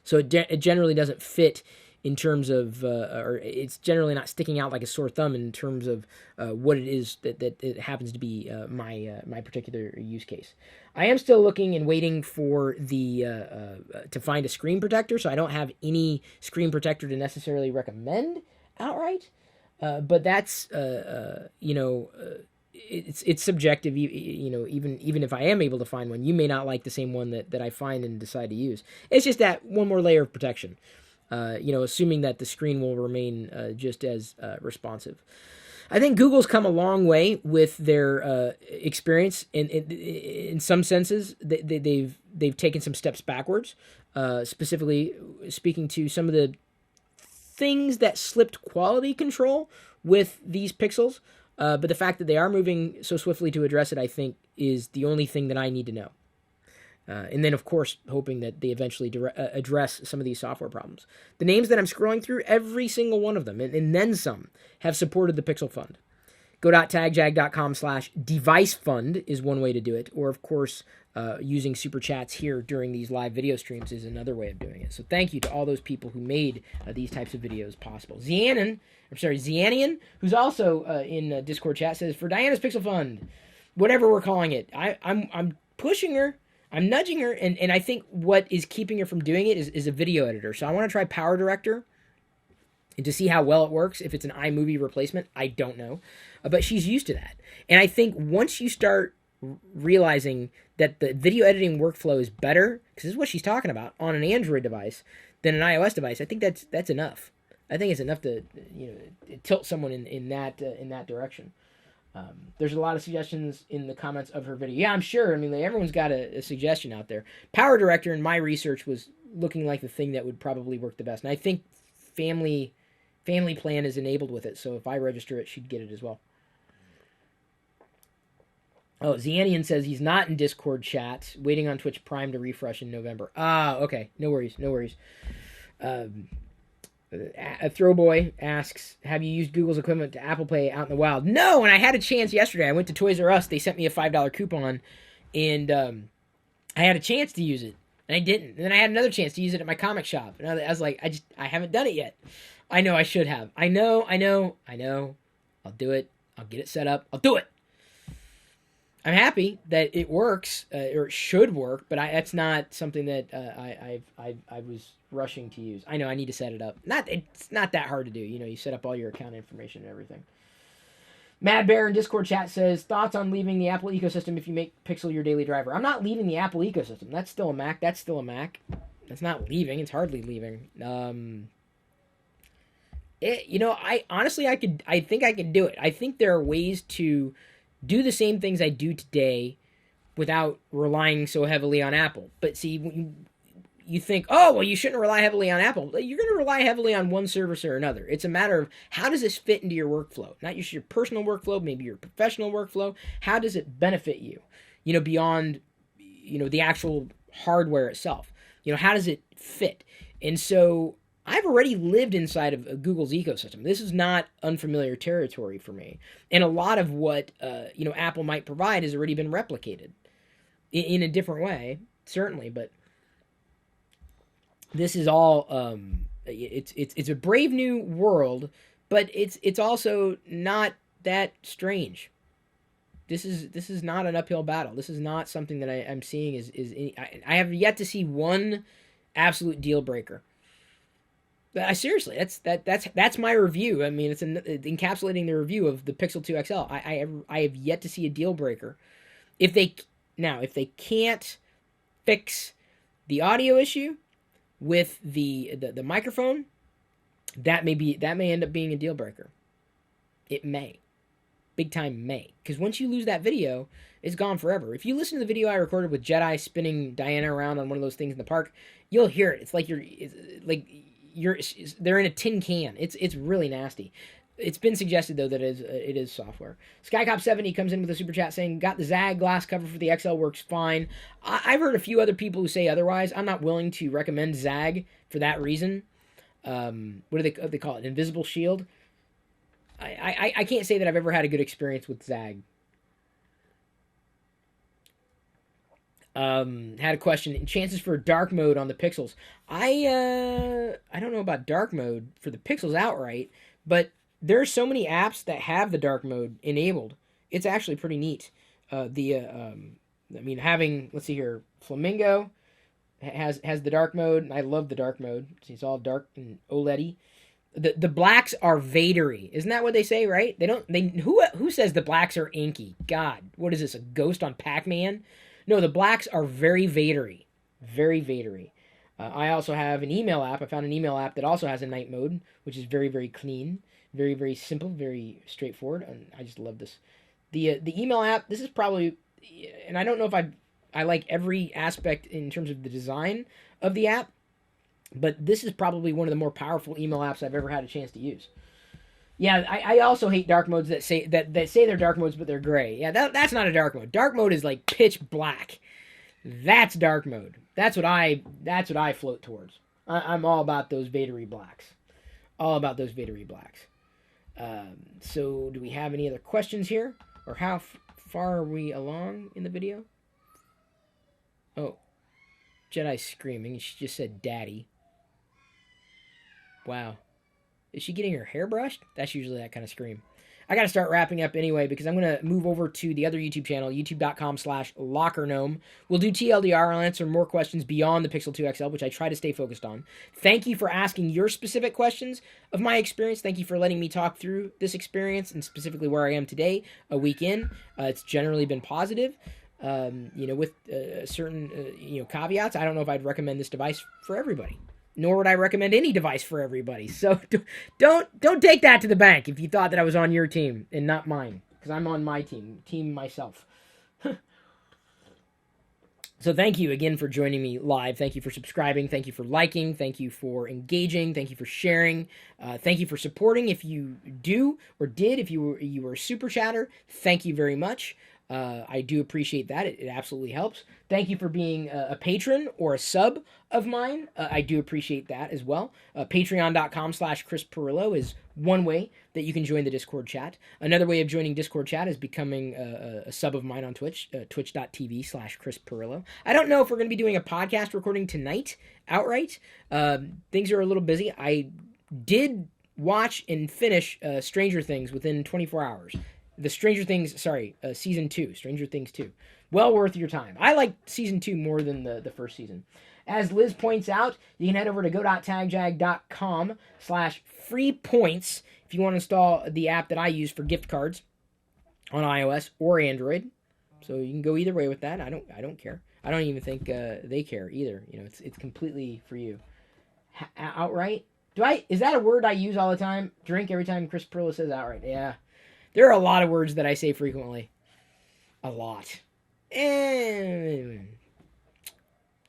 S1: So it generally doesn't fit in terms of, or it's generally not sticking out like a sore thumb in terms of what it is that it happens to be my particular use case. I am still looking and waiting for to find a screen protector, so I don't have any screen protector to necessarily recommend outright. But that's it's subjective. Even if I am able to find one, you may not like the same one that I find and decide to use. It's just that one more layer of protection. Assuming that the screen will remain just as responsive. I think Google's come a long way with their experience. In some senses, they've taken some steps backwards. Specifically, speaking to some of the things that slipped quality control with these pixels. But the fact that they are moving so swiftly to address it, I think, is the only thing that I need to know. And then, of course, hoping that they eventually address some of these software problems. The names that I'm scrolling through, every single one of them, and then some, have supported the Pixel Fund. Go.tagjag.com/device-fund is one way to do it. Or, of course, using super chats here during these live video streams is another way of doing it. So thank you to all those people who made these types of videos possible. Zianian, who's also in Discord chat, says, for Diana's Pixel Fund, whatever we're calling it, I'm pushing her. I'm nudging her, and I think what is keeping her from doing it is a video editor. So I want to try Power Director and to see how well it works. If it's an iMovie replacement, I don't know. But she's used to that. And I think once you start realizing that the video editing workflow is better, because this is what she's talking about, on an Android device than an iOS device, I think that's enough. I think it's enough to tilt someone in that direction. There's a lot of suggestions in the comments of her video. Yeah, I'm sure. I mean, everyone's got a suggestion out there. Power Director in my research was looking like the thing that would probably work the best. And I think Family Plan is enabled with it. So if I register it, she'd get it as well. Oh, Zianian says he's not in Discord chat, waiting on Twitch Prime to refresh in November. Ah, okay. No worries. A Throwboy asks, have you used Google's equivalent to Apple Pay out in the wild? No, and I had a chance yesterday. I went to Toys R Us. They sent me a $5 coupon, and I had a chance to use it, and I didn't. And then I had another chance to use it at my comic shop. And I was like, I haven't done it yet. I know I should have. I know. I'll do it. I'll get it set up. I'll do it. I'm happy that it works, or it should work, but that's not something that I was rushing to use. I know I need to set it up. It's not that hard to do. You set up all your account information and everything. Mad Bear in Discord chat says, thoughts on leaving the Apple ecosystem if you make Pixel your daily driver? I'm not leaving the Apple ecosystem. That's still a Mac. That's That's not leaving. It's hardly leaving. I think I could do it. I think there are ways to do the same things I do today without relying so heavily on Apple. But see, when you think, oh, well, you shouldn't rely heavily on Apple. You're going to rely heavily on one service or another. It's a matter of how does this fit into your workflow? Not just your personal workflow, maybe your professional workflow. How does it benefit you? Beyond, the actual hardware itself. How does it fit? And so I've already lived inside of Google's ecosystem. This is not unfamiliar territory for me. And a lot of what, Apple might provide has already been replicated in a different way, certainly. But this is all, it's a brave new world, but it's also not that strange. This is not an uphill battle. This is not something that I'm seeing I have yet to see one absolute deal breaker. Seriously, that's my review. I mean, it's encapsulating the review of the Pixel 2 XL. I have yet to see a deal breaker. If they Now, if they can't fix the audio issue with the microphone, that may end up being a deal breaker. It may. Big time may. Because once you lose that video, it's gone forever. If you listen to the video I recorded with Jedi spinning Diana around on one of those things in the park, you'll hear it. It's like they're in a tin can. It's really nasty. It's been suggested, though, that it is software. SkyCop70 comes in with a super chat saying, got the Zag glass cover for the XL, works fine. I've heard a few other people who say otherwise. I'm not willing to recommend Zag for that reason. What do they call it? Invisible shield? I can't say that I've ever had a good experience with Zag. Had a question. Chances for dark mode on the Pixels. I don't know about dark mode for the Pixels outright, but there are so many apps that have the dark mode enabled. It's actually pretty neat. Let's see here, Flamingo has the dark mode, and I love the dark mode. It's all dark and OLED-y. The blacks are Vadery. Isn't that what they say, right? Who says the blacks are inky? God, what is this, a ghost on Pac-Man? No, the blacks are very Vadery. Very Vadery. I also have an email app. I found an email app that also has a night mode, which is very, very clean. Very, very simple, very straightforward, and I just love this. The email app, this is probably, and I don't know if I like every aspect in terms of the design of the app, but this is probably one of the more powerful email apps I've ever had a chance to use. Yeah, I also hate dark modes that say they're dark modes, but they're gray. Yeah, that's not a dark mode. Dark mode is like pitch black. That's dark mode. That's what I float towards. I'm all about those Vadery blacks. All about those Vadery blacks. So do we have any other questions here? Or how far are we along in the video? Oh. Jedi screaming. She just said daddy. Wow. Is she getting her hair brushed? That's usually that kind of scream. I got to start wrapping up anyway because I'm going to move over to the other YouTube channel, youtube.com/LockerGnome. We'll do TLDR. I'll answer more questions beyond the Pixel 2 XL, which I try to stay focused on. Thank you for asking your specific questions of my experience. Thank you for letting me talk through this experience and specifically where I am today, a week in. It's generally been positive, with certain caveats. I don't know if I'd recommend this device for everybody. Nor would I recommend any device for everybody. So don't take that to the bank if you thought that I was on your team and not mine. Because I'm on my team myself. So thank you again for joining me live. Thank you for subscribing. Thank you for liking. Thank you for engaging. Thank you for sharing. Thank you for supporting. If you do or did, if you were a super chatter, thank you very much. I do appreciate that. It absolutely helps. Thank you for being a patron or a sub of mine. I do appreciate that as well. Patreon.com/Chris Pirillo is one way that you can join the Discord chat. Another way of joining Discord chat is becoming a sub of mine on Twitch, twitch.tv/Chris Pirillo. I don't know if we're going to be doing a podcast recording tonight outright. Things are a little busy. I did watch and finish Stranger Things within 24 hours. The Season 2, Stranger Things 2. Well worth your time. I like Season 2 more than the first season. As Liz points out, you can head over to go.tagjag.com/free points if you want to install the app that I use for gift cards on iOS or Android. So you can go either way with that. I don't care. I don't even think they care either. It's completely for you. Outright? Is that a word I use all the time? Drink every time Chris Pirillo says outright. Yeah. There are a lot of words that I say frequently. A lot. And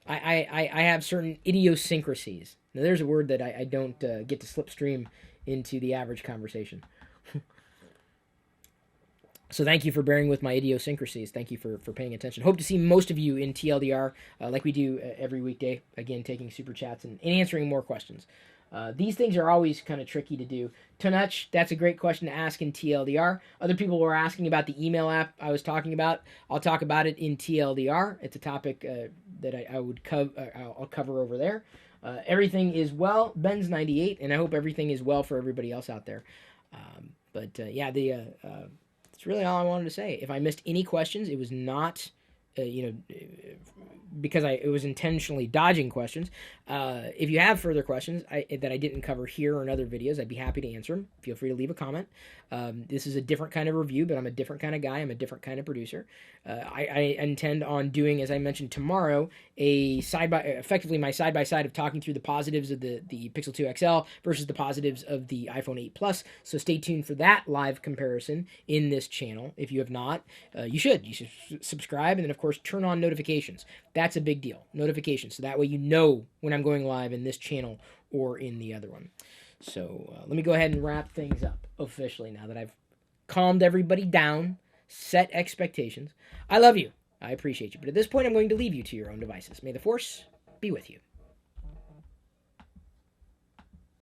S1: I have certain idiosyncrasies. Now, there's a word that I don't get to slipstream into the average conversation. So thank you for bearing with my idiosyncrasies. Thank you for paying attention. Hope to see most of you in TLDR like we do every weekday. Again, taking super chats and answering more questions. These things are always kind of tricky to do. Tanuch, that's a great question to ask in TLDR. Other people were asking about the email app I was talking about. I'll talk about it in TLDR. It's a topic that I'll cover over there. Everything is well. Ben's 98, and I hope everything is well for everybody else out there. That's really all I wanted to say. If I missed any questions, it was not because it was intentionally dodging questions. If you have further questions that I didn't cover here or in other videos, I'd be happy to answer them. Feel free to leave a comment. This is a different kind of review, but I'm a different kind of guy. I'm a different kind of producer. I intend on doing, as I mentioned tomorrow, effectively my side-by-side of talking through the positives of the Pixel 2 XL versus the positives of the iPhone 8 Plus. So stay tuned for that live comparison in this channel. If you have not, you should subscribe, and then of course turn on notifications. That's a big deal. Notifications, so that way you know when I'm going live in this channel or in the other one. So let me go ahead and wrap things up officially now that I've calmed everybody down, set expectations. I love you. I appreciate you. But at this point, I'm going to leave you to your own devices. May the Force be with you.